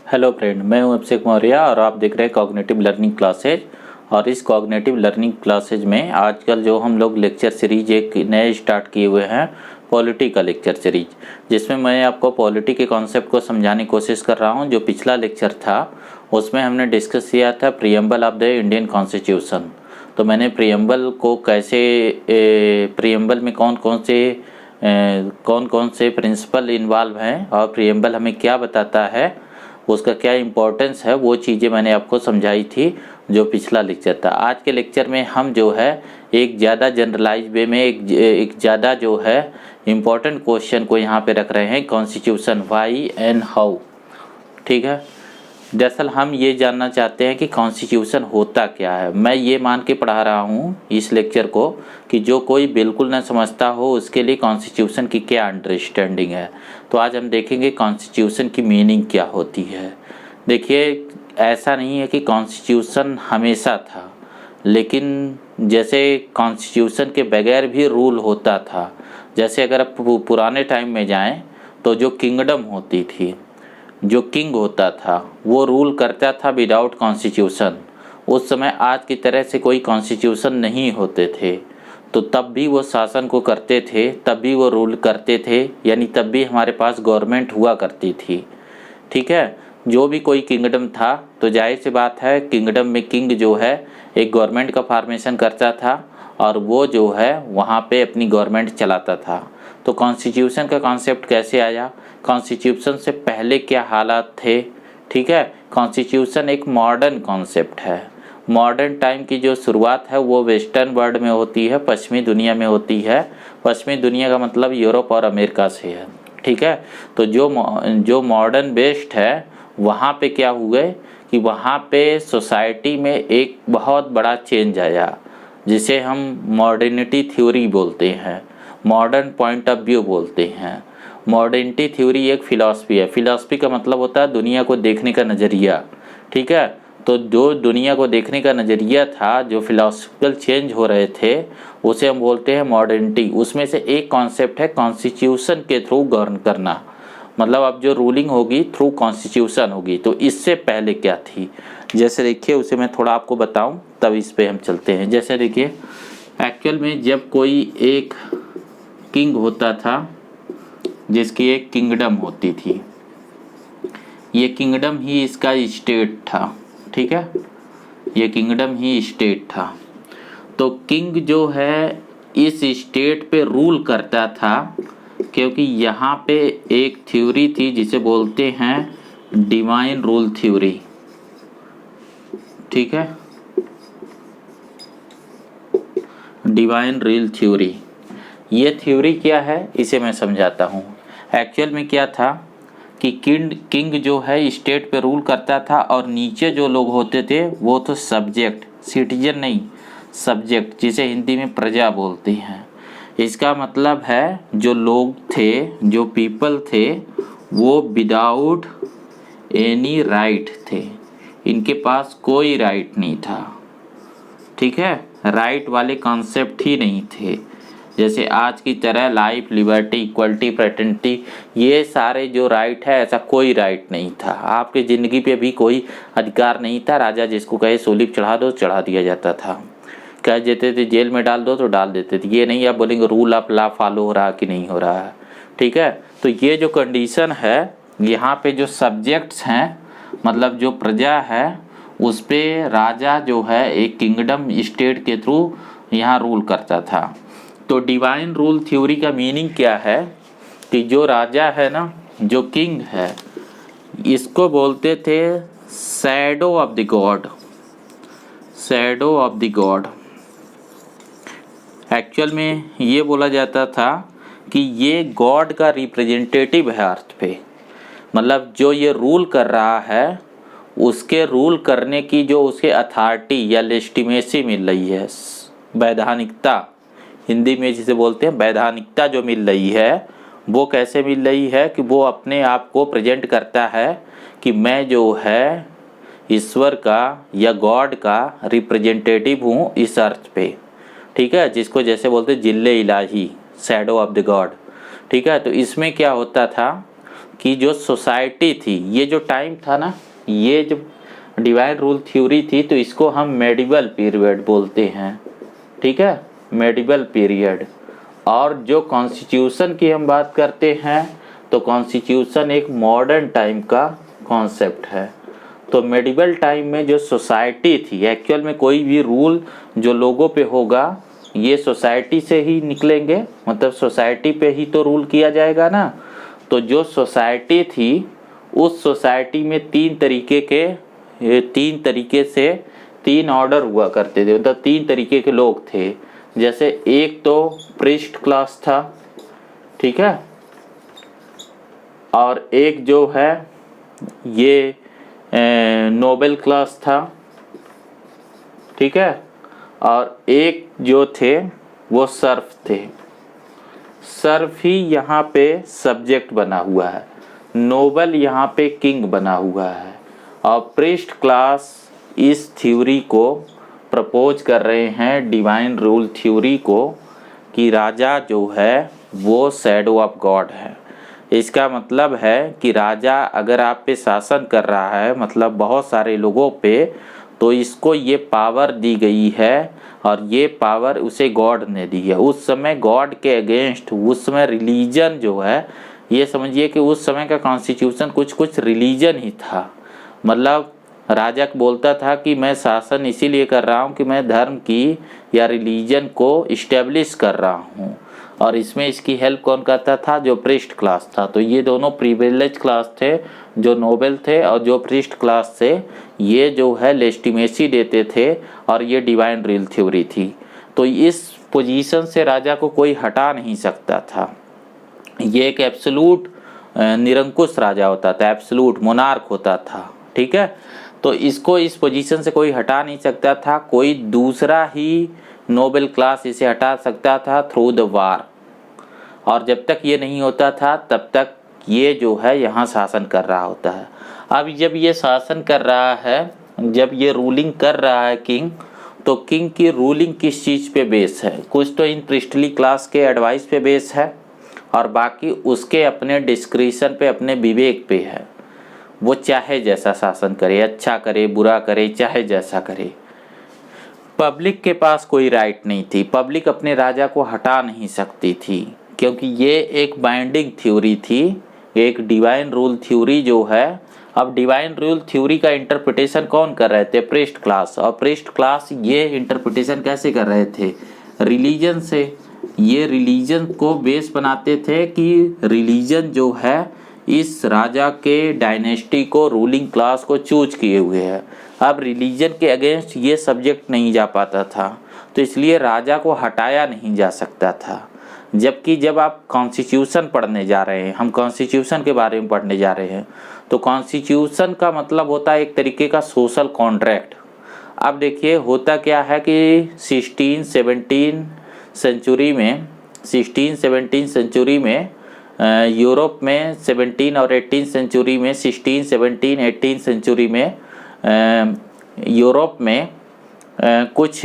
Hello friend, मैं हूं अभिषेक मौर्य और आप देख रहे हैं कॉग्निटिव लर्निंग क्लासेज। और इस कॉग्निटिव लर्निंग क्लासेज में आजकल जो हम लोग लेक्चर सीरीज एक नए स्टार्ट किए हुए हैं, पॉलिटी का लेक्चर सीरीज, जिसमें मैं आपको पॉलिटी के कॉन्सेप्ट को समझाने की कोशिश कर रहा हूं। जो पिछला लेक्चर था उसमें हमने डिस्कस किया था preamble of the Indian constitution. तो मैंने प्रीएम्बल को कैसे, प्रीएम्बल में कौन कौन से प्रिंसिपल इन्वॉल्व हैं और प्रीएम्बल हमें क्या बताता है, उसका क्या इम्पोर्टेंस है, वो चीज़ें मैंने आपको समझाई थी जो पिछला लेक्चर था। आज के लेक्चर में हम जो है एक ज़्यादा जनरलाइज वे में एक ज़्यादा जो है इम्पोर्टेंट क्वेश्चन को यहाँ पे रख रहे हैं, कॉन्स्टिट्यूशन व्हाई एंड हाउ। ठीक है, दरअसल हम ये जानना चाहते हैं कि कॉन्स्टिट्यूशन होता क्या है। मैं ये मान के पढ़ा रहा हूँ इस लेक्चर को कि जो कोई बिल्कुल न समझता हो उसके लिए कॉन्स्टिट्यूशन की क्या अंडरस्टैंडिंग है। तो आज हम देखेंगे कॉन्स्टिट्यूशन की मीनिंग क्या होती है। देखिए, ऐसा नहीं है कि कॉन्स्टिट्यूशन हमेशा था, लेकिन जैसे कॉन्स्टिट्यूशन के बगैर भी रूल होता था। जैसे अगर आप पुराने टाइम में जाएं तो जो किंगडम होती थी, जो किंग होता था वो रूल करता था विदाउट कॉन्स्टिट्यूशन। उस समय आज की तरह से कोई कॉन्स्टिट्यूशन नहीं होते थे, तो तब भी वो शासन को करते थे, तब भी वो रूल करते थे, यानी तब भी हमारे पास गवर्नमेंट हुआ करती थी। ठीक है, जो भी कोई किंगडम था तो जाहिर सी बात है किंगडम में किंग जो है एक गवर्नमेंट का फॉर्मेशन करता था और वो जो है वहाँ पे अपनी गवर्नमेंट चलाता था। तो कॉन्स्टिट्यूशन का कॉन्सेप्ट कैसे आया, कॉन्स्टिट्यूशन से पहले क्या हालात थे। ठीक है, कॉन्स्टिट्यूशन एक मॉडर्न कॉन्सेप्ट है। मॉडर्न टाइम की जो शुरुआत है वो वेस्टर्न वर्ल्ड में होती है, पश्चिमी दुनिया में होती है। पश्चिमी दुनिया का मतलब यूरोप और अमेरिका से है। ठीक है, तो जो मॉडर्न बेस्ड है वहाँ पे क्या हुए कि वहाँ पे सोसाइटी में एक बहुत बड़ा चेंज आया, जिसे हम मॉडर्निटी थ्योरी बोलते हैं, मॉडर्न पॉइंट ऑफ व्यू बोलते हैं। मॉडर्निटी थ्योरी एक फ़िलासफ़ी है। फ़िलासफ़ी का मतलब होता है दुनिया को देखने का नज़रिया। ठीक है, तो जो दुनिया को देखने का नज़रिया था, जो फिलोसफिकल चेंज हो रहे थे, उसे हम बोलते हैं मॉडर्निटी। उसमें से एक कॉन्सेप्ट है कॉन्स्टिट्यूशन के थ्रू गवर्न करना। मतलब अब जो रूलिंग होगी थ्रू कॉन्स्टिट्यूशन होगी। तो इससे पहले क्या थी, जैसे देखिए उसे मैं थोड़ा आपको बताऊं तब इस पे हम चलते हैं। जैसे देखिए, एक्चुअल में जब कोई एक किंग होता था जिसकी एक किंगडम होती थी, ये किंगडम ही इसका स्टेट था। ठीक है, ये किंगडम ही स्टेट था। तो किंग जो है इस स्टेट पे रूल करता था, क्योंकि यहाँ पे एक थ्योरी थी जिसे बोलते हैं डिवाइन रूल थ्योरी। ठीक है, डिवाइन रूल थ्योरी। ये थ्योरी क्या है इसे मैं समझाता हूँ। एक्चुअल में क्या था कि किंग जो है स्टेट पे रूल करता था और नीचे जो लोग होते थे वो तो सब्जेक्ट, सिटीजन नहीं, सब्जेक्ट, जिसे हिंदी में प्रजा बोलते हैं। इसका मतलब है जो लोग थे, जो पीपल थे, वो विदाउट एनी राइट थे। इनके पास कोई राइट नहीं था। ठीक है, राइट वाले कॉन्सेप्ट ही नहीं थे। जैसे आज की तरह लाइफ, लिबर्टी, इक्वलिटी, फ्रेटर्निटी, ये सारे जो राइट है, ऐसा कोई राइट नहीं था। आपकी ज़िंदगी पे भी कोई अधिकार नहीं था। राजा जिसको कहे सोलिप चढ़ा दो, चढ़ा दिया जाता था। कह देते थे जेल में डाल दो तो डाल देते थे। ये नहीं आप बोलेंगे रूल ऑफ लॉ फॉलो हो रहा कि नहीं हो रहा है। ठीक है, तो ये जो कंडीशन है, यहाँ पे जो सब्जेक्ट्स हैं, मतलब जो प्रजा है, उस पे राजा जो है एक किंगडम स्टेट के थ्रू यहाँ रूल करता था। तो डिवाइन रूल थ्योरी का मीनिंग क्या है कि जो राजा है ना, जो किंग है, इसको बोलते थे shadow of the God, shadow of the God. Actual में ये बोला जाता था कि ये गॉड का रिप्रेजेंटेटिव है अर्थ पे। मतलब जो ये रूल कर रहा है उसके रूल करने की जो उसके अथॉरिटी या लेजिटिमेसी मिल रही है, वैधानिकता, हिंदी में जिसे बोलते हैं वैधानिकता, जो मिल रही है वो कैसे मिल रही है कि वो अपने आप को प्रेजेंट करता है कि मैं जो है ईश्वर का या गॉड का रिप्रेजेंटेटिव हूँ इस अर्थ पे। ठीक है, जिसको जैसे बोलते हैं जिल्ले इलाही, शैडो ऑफ द गॉड। ठीक है, तो इसमें क्या होता था कि जो सोसाइटी थी, ये जो टाइम था ना, ये जो डिवाइन रूल थ्योरी थी, तो इसको हम मेडिवल पीरियड बोलते हैं, ठीक है, मेडिवल पीरियड। और जो कॉन्स्टिट्यूशन की हम बात करते हैं तो कॉन्स्टिट्यूशन एक मॉडर्न टाइम का कॉन्सेप्ट है। तो मेडिवल टाइम में जो सोसाइटी थी, एक्चुअल में कोई भी रूल जो लोगों पे होगा ये सोसाइटी से ही निकलेंगे, मतलब सोसाइटी पे ही तो रूल किया जाएगा ना। तो जो सोसाइटी थी उस सोसाइटी में तीन तरीके से तीन ऑर्डर हुआ करते थे, मतलब तीन तरीके के लोग थे। जैसे एक तो प्रीस्ट क्लास था, ठीक है, और एक जो है ये नोबल क्लास था, ठीक है, और एक जो थे वो सर्फ थे। सर्फ ही यहाँ पे सब्जेक्ट बना हुआ है, नोबल यहाँ पे किंग बना हुआ है, और प्रीस्ट क्लास इस थ्योरी को प्रपोज कर रहे हैं, डिवाइन रूल थ्योरी को, कि राजा जो है वो शैडो ऑफ गॉड है। इसका मतलब है कि राजा अगर आप पे शासन कर रहा है, मतलब बहुत सारे लोगों पे, तो इसको ये पावर दी गई है और ये पावर उसे गॉड ने दी है। उस समय गॉड के अगेंस्ट, उस समय रिलीजन जो है, ये समझिए कि उस समय का कॉन्स्टिट्यूशन कुछ रिलीजन ही था। मतलब राजा बोलता था कि मैं शासन इसीलिए कर रहा हूँ कि मैं धर्म की या रिलीजन को इस्टेब्लिश कर रहा हूँ, और इसमें इसकी हेल्प कौन करता था? जो प्रीस्ट क्लास था। तो ये दोनों प्रिविलेज क्लास थे, जो नोबल थे और जो प्रीस्ट क्लास थे, ये जो है लेजिटिमेसी देते थे, और ये डिवाइन रूल थ्योरी थी। तो इस पोजीशन से राजा को कोई हटा नहीं सकता था। ये एक एब्सोल्यूट निरंकुश राजा होता था, एब्सोल्यूट मोनार्क होता था, ठीक है। तो इसको इस पोजीशन से कोई हटा नहीं सकता था, कोई दूसरा ही नोबल क्लास इसे हटा सकता था थ्रू द वार। और जब तक ये नहीं होता था तब तक ये जो है यहाँ शासन कर रहा होता है। अब जब ये शासन कर रहा है, जब ये रूलिंग कर रहा है किंग, तो किंग की रूलिंग किस चीज़ पे बेस है? कुछ तो इन प्रिस्टली क्लास के एडवाइस पे बेस है, और बाकी उसके अपने डिस्क्रिशन पे, अपने विवेक पे है। वो चाहे जैसा शासन करे, अच्छा करे, बुरा करे, चाहे जैसा करे। पब्लिक के पास कोई राइट नहीं थी, पब्लिक अपने राजा को हटा नहीं सकती थी, क्योंकि ये एक बाइंडिंग थ्योरी थी, एक डिवाइन रूल थ्योरी जो है। अब डिवाइन रूल थ्योरी का इंटरप्रिटेशन कौन कर रहे थे? Priest class. और प्रीस्ट क्लास ये इंटरप्रिटेशन कैसे कर रहे थे? रिलीजन से। ये रिलीजन को बेस बनाते थे कि रिलीजन जो है इस राजा के डायनेस्टी को, रूलिंग क्लास को चूज किए हुए है। अब रिलीजन के अगेंस्ट ये सब्जेक्ट नहीं जा पाता था, तो इसलिए राजा को हटाया नहीं जा सकता था। जबकि जब आप कॉन्स्टिट्यूशन पढ़ने जा रहे हैं, हम कॉन्स्टिट्यूशन के बारे में पढ़ने जा रहे हैं, तो कॉन्स्टिट्यूशन का मतलब होता है एक तरीके का सोशल कॉन्ट्रैक्ट। अब देखिए होता क्या है कि 16-17 सेंचुरी में, 16-17 सेंचुरी में यूरोप में, 17 और 18 सेंचुरी में, 16, 17, 18 सेंचुरी में यूरोप में कुछ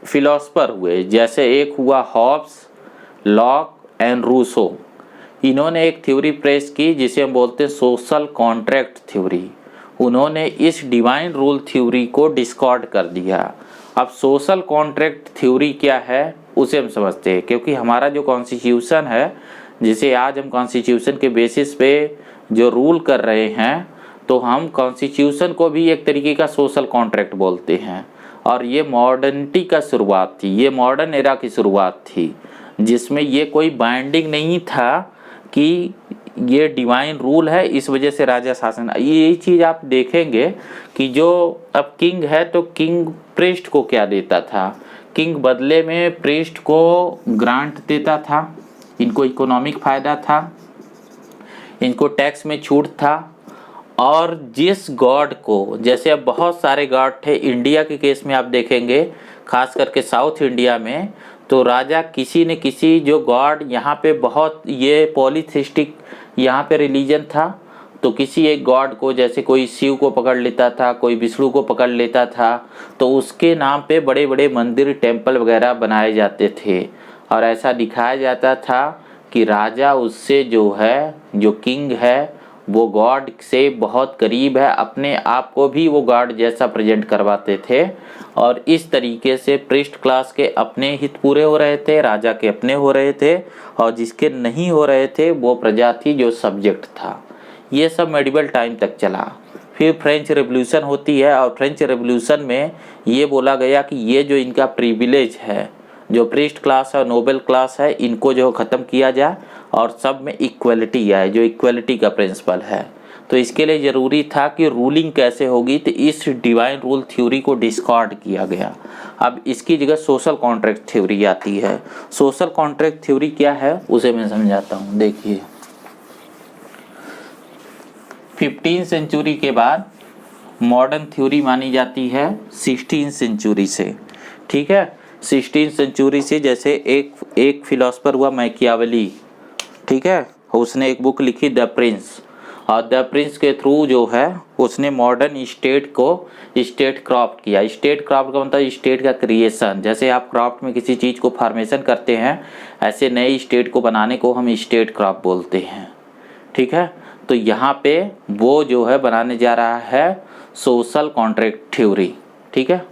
फिलोसफर हुए। जैसे एक हुआ हॉब्स, लॉक एंड रूसो। इन्होंने एक थ्योरी प्रेस की जिसे हम बोलते हैं सोशल कॉन्ट्रैक्ट थ्योरी। उन्होंने इस डिवाइन रूल थ्योरी को डिस्कार्ड कर दिया। अब सोशल कॉन्ट्रैक्ट थ्योरी क्या है उसे हम समझते हैं, क्योंकि हमारा जो कॉन्स्टिट्यूशन है, जिसे आज हम कॉन्स्टिट्यूशन के बेसिस पे जो रूल कर रहे हैं, तो हम कॉन्स्टिट्यूशन को भी एक तरीके का सोशल कॉन्ट्रैक्ट बोलते हैं। और ये मॉडर्निटी का शुरुआत थी, ये मॉडर्न एरा की शुरुआत थी, जिसमें ये कोई बाइंडिंग नहीं था कि ये डिवाइन रूल है इस वजह से राजा शासन। ये चीज़ आप देखेंगे कि जो अब किंग है, तो किंग प्रीस्ट को क्या देता था? किंग बदले में प्रीस्ट को ग्रांट देता था, इनको इकोनॉमिक फ़ायदा था, इनको टैक्स में छूट था। और जिस गॉड को, जैसे अब बहुत सारे गॉड थे, इंडिया के केस में आप देखेंगे, खास करके साउथ इंडिया में, तो राजा किसी न किसी जो गॉड यहाँ पे बहुत, ये पॉलीथिस्टिक यहाँ पे रिलीजन था, तो किसी एक गॉड को, जैसे कोई शिव को पकड़ लेता था, कोई विष्णु को पकड़ लेता था, तो उसके नाम पे बड़े बड़े मंदिर, टेम्पल वगैरह बनाए जाते थे। और ऐसा दिखाया जाता था कि राजा उससे जो है, जो किंग है, वो गॉड से बहुत करीब है, अपने आप को भी वो गॉड जैसा प्रेजेंट करवाते थे। और इस तरीके से प्रीस्ट क्लास के अपने हित पूरे हो रहे थे, राजा के अपने हो रहे थे, और जिसके नहीं हो रहे थे वो प्रजा थी जो सब्जेक्ट था। ये सब मेडिवल टाइम तक चला। फिर फ्रेंच रेवोल्यूशन होती है, और फ्रेंच रेवोल्यूशन में ये बोला गया कि ये जो इनका प्रिविलेज है, जो प्रीस्ट क्लास है, नोबल क्लास है, इनको जो ख़त्म किया जाए और सब में इक्वलिटी आए, जो इक्वलिटी का प्रिंसिपल है। तो इसके लिए ज़रूरी था कि रूलिंग कैसे होगी, तो इस डिवाइन रूल थ्योरी को डिस्कार्ड किया गया। अब इसकी जगह सोशल कॉन्ट्रैक्ट थ्योरी आती है। सोशल कॉन्ट्रैक्ट थ्योरी क्या है उसे मैं समझाता हूँ। देखिए 15 सेंचुरी के बाद मॉडर्न थ्योरी मानी जाती है 16 सेंचुरी से, ठीक है। 16 सेंचुरी से जैसे एक फिलोसफर हुआ मैकियावेली, ठीक है, उसने एक बुक लिखी द प्रिंस, और द प्रिंस के थ्रू जो है उसने मॉडर्न स्टेट को स्टेट क्राफ्ट किया। स्टेट क्राफ्ट का मतलब स्टेट का क्रिएशन। जैसे आप क्राफ्ट में किसी चीज़ को फॉर्मेशन करते हैं, ऐसे नए स्टेट को बनाने को हम स्टेट क्राफ्ट बोलते हैं, ठीक है। तो यहाँ पे वो जो है बनाने जा रहा है सोशल कॉन्ट्रैक्ट थ्योरी, ठीक है।